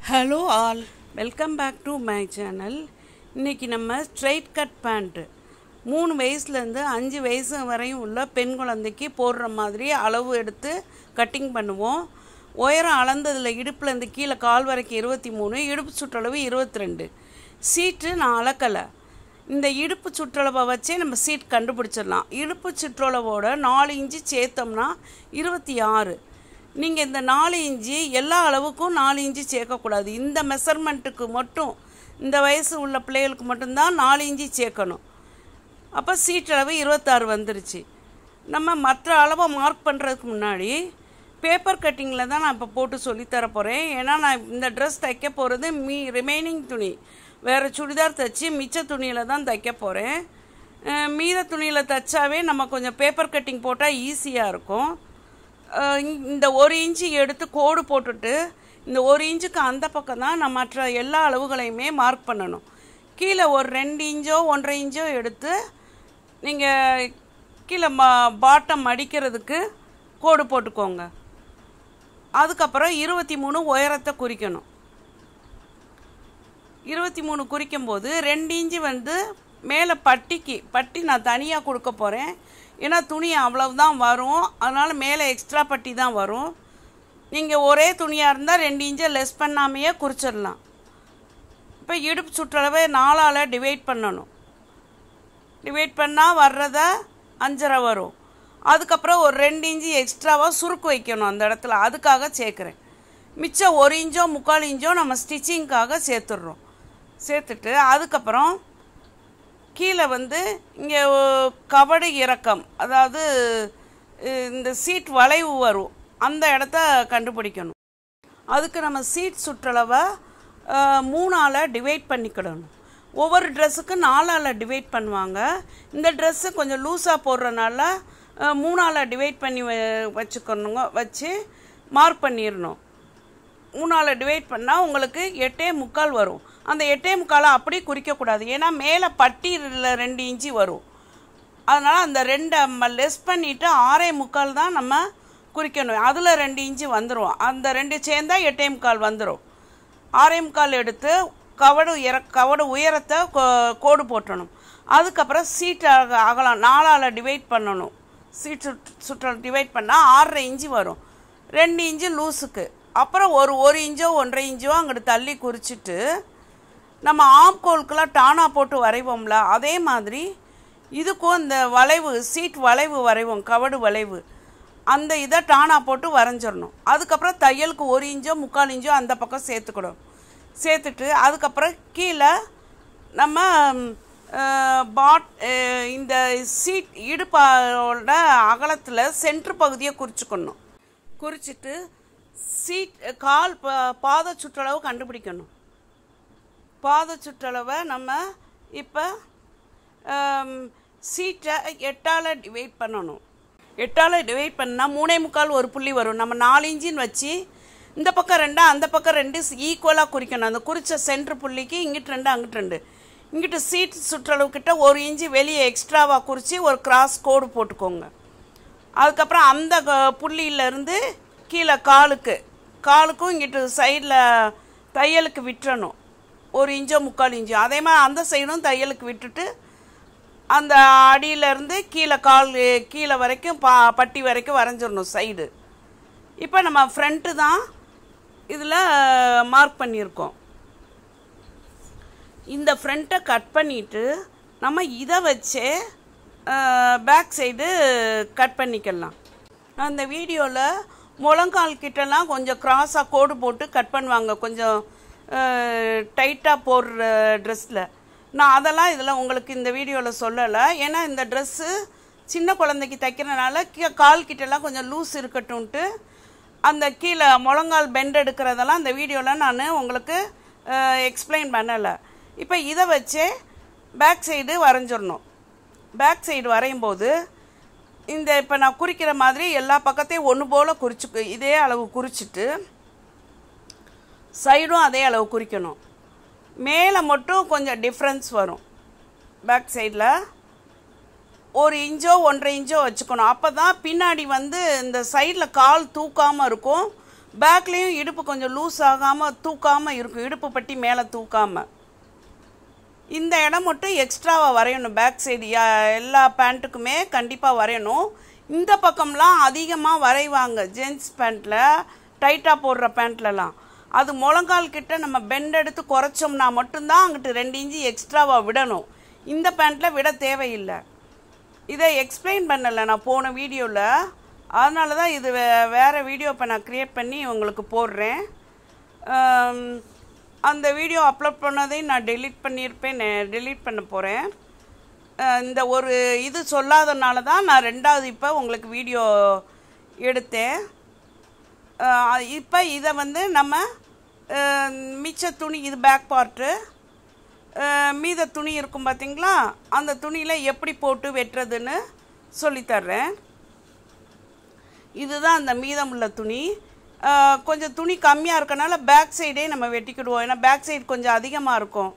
Hello all, welcome back to my channel. இன்றைக்கி நம்ம straight cut pant 3 வயசுலேருந்து 5 வயசு வரையும் உள்ள பெண் குழந்தைக்கு போடுற மாதிரி அளவு எடுத்து கட்டிங் பண்ணுவோம். உயரம் அளந்ததில் இடுப்புலேருந்து கீழே கால் வரைக்கும் 23, இடுப்பு சுற்றளவு 22. சீட்டு நான் அளக்கலை. இந்த இடுப்பு சுற்றளவை வச்சே நம்ம சீட் கண்டுபிடிச்சிடலாம். இடுப்பு சுற்றளவோட 4 இன்ச்சு சேர்த்தோம்னா 26. நீங்கள் இந்த 4 இன்ச்சு எல்லா அளவுக்கும் 4 இன்ச்சு சேர்க்கக்கூடாது. இந்த மெஷர்மெண்ட்டுக்கு மட்டும், இந்த வயசு உள்ள பிள்ளைகளுக்கு மட்டும்தான் 4 இன்ச்சு சேர்க்கணும். அப்போ சீட்டளவு 26 வந்துருச்சு. நம்ம மற்ற அளவை மார்க் பண்ணுறதுக்கு முன்னாடி பேப்பர் கட்டிங்கில் தான் நான் இப்போ போட்டு சொல்லித்தர போகிறேன். ஏன்னா நான் இந்த ட்ரெஸ் தைக்க போகிறது ரிமைனிங் துணி, வேறு சுடிதார் தைச்சி மிச்ச துணியில் தான் தைக்க போகிறேன். மீத துணியில் தைச்சாவே நம்ம கொஞ்சம் பேப்பர் கட்டிங் போட்டால் ஈஸியாக இருக்கும். இந்த 1 இன்ச்சு எடுத்து கோடு போட்டுட்டு இந்த 1 இன்ச்சுக்கு அந்த பக்கம் தான் நான் மற்ற எல்லா அளவுகளையுமே மார்க் பண்ணணும். கீழே ஒரு 2 இன்ச்சோ 1.5 இன்ச்சோ எடுத்து நீங்கள் கீழே பாட்டம் அடிக்கிறதுக்கு கோடு போட்டுக்கோங்க. அதுக்கப்புறம் 23 உயரத்தை குறிக்கணும். 23 குறிக்கும்போது 2 இன்ச்சு வந்து மேலே பட்டி நான் தனியாக கொடுக்க போகிறேன். ஏன்னா துணி அவ்வளவுதான் வரும், அதனால் மேலே எக்ஸ்ட்ரா பட்டி தான் வரும். நீங்கள் ஒரே துணியாக இருந்தால் 2 இன்ச்சை லெஸ் பண்ணாமையே குறிச்சிடலாம். இப்போ இடுப்பு சுற்றளவை 4ஆல் டிவைட் பண்ணணும். டிவைட் பண்ணால் வர்றத 5.5 வரும். அதுக்கப்புறம் ஒரு 2 இன்ச்சு எக்ஸ்ட்ராவாக சுருக்கு வைக்கணும் அந்த இடத்துல, அதுக்காக சேர்க்குறேன். மிச்சம் 1 இன்ச்சோ 3/4 இன்ச்சோ நம்ம ஸ்டிச்சிங்க்காக சேர்த்துடுறோம். சேர்த்துட்டு அதுக்கப்புறம் கீழே வந்து இங்கே கவடு இறக்கம், அதாவது இந்த சீட் வளைவு வரும், அந்த இடத்த கண்டுபிடிக்கணும். அதுக்கு நம்ம சீட் சுற்றளவை 3ஆல் டிவைட் பண்ணிக்கிடணும். ஒவ்வொரு ட்ரெஸ்ஸுக்கு 4ஆல் டிவைட் பண்ணுவாங்க. இந்த ட்ரெஸ்ஸு கொஞ்சம் லூஸாக போடுறதுனால 3ஆல் டிவைட் பண்ணி வச்சு மார்க் பண்ணிடணும். 3ஆல் டிவைட் பண்ணால் உங்களுக்கு 8.25 வரும். அந்த 8.25 அப்படி குறிக்கக்கூடாது, ஏன்னா மேலே பட்டியில் 2 இன்ச்சு வரும். அதனால் அந்த 2 லெஸ் பண்ணிவிட்டு 6.25 தான் நம்ம குறிக்கணும். அதில் 2 இன்ச்சு வந்துடும். அந்த 2 சேர்ந்தால் 8.25 வந்துடும். 6.25 எடுத்து கவடு உயரத்தை கோடு போட்டணும். அதுக்கப்புறம் சீட் அகலம் 4ஆல் டிவைட் பண்ணணும். சீட் சுற்றல் டிவைட் பண்ணால் 6.5 இன்ச்சு வரும். 2 இன்ச்சு லூஸுக்கு. அப்புறம் ஒரு இன்ச்சோ 1.5 இன்ச்சோ அங்கிட்டு தள்ளி குறிச்சிட்டு நம்ம ஆம்கோலுக்கெல்லாம் டானா போட்டு வரைவோம்ல, அதே மாதிரி இதுக்கும் இந்த வளைவு, சீட் வளைவு வரைவோம், கவடு வளைவு, அந்த இதை டானா போட்டு வரைஞ்சிடணும். அதுக்கப்புறம் தையலுக்கு 1 இன்ச்சோ 3/4 இன்ச்சோ அந்த பக்கம் சேர்த்துக்கணும். சேர்த்துட்டு அதுக்கப்புறம் கீழே நம்ம இந்த சீட் இடுப்போட அகலத்தில் சென்ட்ரு பகுதியை குறிச்சிக்கணும். குறிச்சிட்டு சீட் பாத சுற்றளவு கண்டுபிடிக்கணும். பாத சுற்றளவை நம்ம இப்போ சீட்டை 8ஆல் டிவைட் பண்ணணும். 8ஆல் டிவைட் பண்ணால் 3.25 ஒரு புள்ளி வரும். நம்ம 4 இன்ச்சின்னு வச்சு இந்த பக்கம் 2 அந்த பக்கம் 2 ஈக்குவலாக குறிக்கணும். அந்த குறித்த சென்ட்ரு புள்ளிக்கு இங்கிட்டு 2 அங்கிட்டு 2. இங்கிட்டு சீட் சுற்றளவுக்கிட்ட 1 இன்ச்சு வெளியே எக்ஸ்ட்ராவாக குறித்து ஒரு கிராஸ் கோடு போட்டுக்கோங்க. அதுக்கப்புறம் அந்த புள்ளியிலேருந்து கீழே காலுக்கும் இங்கிட்டு சைடில் தையலுக்கு விட்டுறணும். 1 இன்ச்சோ 3/4 இன்ச்சோ. அதே மாதிரி அந்த சைடும் தையலுக்கு விட்டுட்டு அந்த அடியிலேருந்து கீழே வரைக்கும் பட்டி வரைக்கும் வரைஞ்சிடணும் சைடு. இப்போ நம்ம ஃப்ரண்ட்டு தான் இதில் மார்க் பண்ணியிருக்கோம். இந்த ஃப்ரண்ட்டை கட் பண்ணிவிட்டு நம்ம இதை வச்சே பேக் சைடு கட் பண்ணிக்கலாம். அந்த வீடியோவில் முழங்கால் கிட்டலாம் கொஞ்சம் கிராஸாக கோடு போட்டு கட் பண்ணுவாங்க, கொஞ்சம் டைட்டாக போடுற ட்ரெஸ்ஸில். நான் அதெல்லாம் இதில் உங்களுக்கு இந்த வீடியோவில் சொல்லலை. ஏன்னா இந்த ட்ரெஸ்ஸு சின்ன குழந்தைக்கு தைக்கிறனால கால் கிட்டலாம் கொஞ்சம் லூஸ் இருக்கட்டும்ன்ட்டு அந்த கீழே முழங்கால் பெண்ட் எடுக்கிறதெல்லாம் இந்த வீடியோவில் நான் உங்களுக்கு எக்ஸ்பிளைன் பண்ணலை. இப்போ இதை வச்சே பேக் சைடு வரைஞ்சிடணும். பேக் சைடு வரையும்போது இந்த இப்போ நான் குறிக்கிற மாதிரி எல்லா பக்கத்தையும் ஒன்று போல் இதே அளவு குறிச்சிட்டு சைடும் அதே அளவு குறிக்கணும். மேலே மட்டும் கொஞ்சம் டிஃப்ரென்ஸ் வரும். பேக் சைடில் 1 இன்ச்சோ 1.5 இன்ச்சோ வச்சுக்கணும். அப்போ தான் பின்னாடி வந்து இந்த சைடில் கால் தூக்காமல் இருக்கும், பேக்லேயும் இடுப்பு கொஞ்சம் லூஸ் ஆகாமல் தூக்காமல் இருக்கும், இடுப்பு பட்டி மேலே தூக்காமல். இந்த இடம் மட்டும் எக்ஸ்ட்ராவாக வரையணும். பேக் சைடு எல்லா பேண்ட்டுக்குமே கண்டிப்பாக வரையணும். இந்த பக்கம்லாம் அதிகமாக வரைவாங்க ஜென்ஸ் பேண்ட்டில், டைட்டாக போடுற பேண்ட்லலாம். அது முழங்கால் கிட்ட நம்ம பெண்ட் எடுத்து குறைச்சோம்னா மட்டும்தான் அங்கிட்டு 2 இன்ச்சு எக்ஸ்ட்ராவாக விடணும். இந்த பேண்ட்டில் விட தேவையில்லை. இதை எக்ஸ்பிளைன் பண்ணலை நான் போன வீடியோவில், அதனால தான் இது வேறு வீடியோ இப்போ நான் க்ரியேட் பண்ணி உங்களுக்கு போடுறேன். அந்த வீடியோ அப்லோட் பண்ணதையும் நான் டெலீட் பண்ணியிருப்பேன், டெலீட் பண்ண போகிறேன். இந்த ஒரு இது சொல்லாதனால தான் நான் 2வது இப்போ உங்களுக்கு வீடியோ எடுத்தேன். இப்போ இதை வந்து நம்ம மிச்ச துணி, இது பேக் பார்ட்டு, மீத துணி இருக்கும் பார்த்தீங்களா, அந்த துணியில் எப்படி போட்டு வெட்டுறதுன்னு சொல்லித்தர்றேன். இதுதான் அந்த மீதமுள்ள துணி. கொஞ்சம் துணி கம்மியாக இருக்கனால பேக் சைடே நம்ம வெட்டிக்கிடுவோம். ஏன்னா பேக் சைடு கொஞ்சம் அதிகமாக இருக்கும்.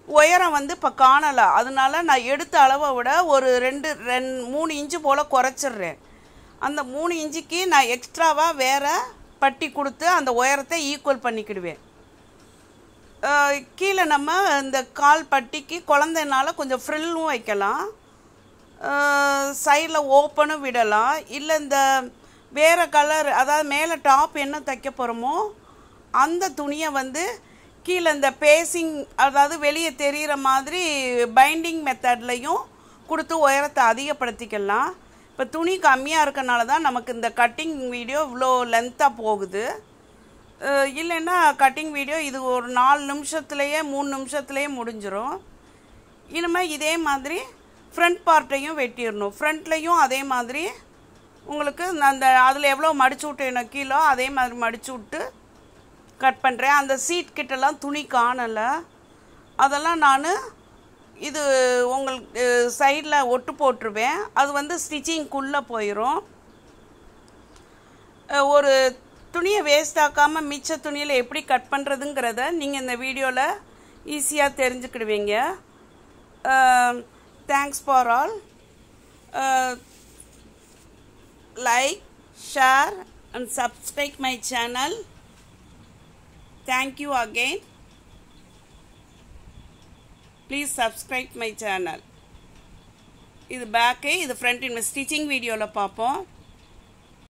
உயரம் வந்து இப்போ காணலை, அதனால நான் எடுத்த அளவை விட ஒரு 3 இன்ச்சு போல் குறைச்சிட்றேன். அந்த 3 இன்ச்சுக்கு நான் எக்ஸ்ட்ராவாக வேறு பட்டி கொடுத்து அந்த உயரத்தை ஈக்குவல் பண்ணிக்கிடுவேன். கீழே நம்ம இந்த கால் பட்டிக்கு குழந்தைனால கொஞ்சம் ஃப்ரில்லும் வைக்கலாம், சைடில் ஓப்பனும் விடலாம். இல்லை இந்த வேறு கலர், அதாவது மேலே டாப் என்ன தைக்க போகிறோமோ அந்த துணியை வந்து கீழே இந்த பேசிங், அதாவது வெளியே தெரிகிற மாதிரி பைண்டிங் மெத்தட்லையும் கொடுத்து உயரத்தை அதிகப்படுத்திக்கலாம். இப்போ துணி கம்மியாக இருக்கனால தான் நமக்கு இந்த கட்டிங் வீடியோ இவ்வளோ லென்த்தாக போகுது. இல்லைன்னா கட்டிங் வீடியோ இது ஒரு 4 நிமிஷத்துலேயே 3 நிமிஷத்துலேயே முடிஞ்சிடும். இனிமேல் இதே மாதிரி ஃப்ரண்ட் பார்ட்டையும் வெட்டிடணும். ஃப்ரண்ட்லேயும் அதே மாதிரி உங்களுக்கு அந்த அதில் எவ்வளோ மடிச்சு விட்டேனோ கீழே அதே மாதிரி மடிச்சு விட்டு கட் பண்ணுறேன். அந்த சீட் கிட்டலாம் துணி காணலை, அதெல்லாம் நான் இது உங்களுக்கு சைடில் ஒட்டு போட்டுருவேன். அது வந்து ஸ்டிச்சிங்குள்ளே போயிடும். ஒரு துணியை வேஸ்ட் ஆக்காமல் மிச்ச துணியில் எப்படி கட் பண்ணுறதுங்கிறத நீங்கள் இந்த வீடியோவில் ஈஸியாக தெரிஞ்சுக்கிடுவீங்க. Thanks for all. Like, share and subscribe my channel. Thank you again. Please subscribe my channel. இது பேக்கு, இது ஃப்ரண்ட். ஸ்டிச்சிங் வீடியோவில் பார்ப்போம்.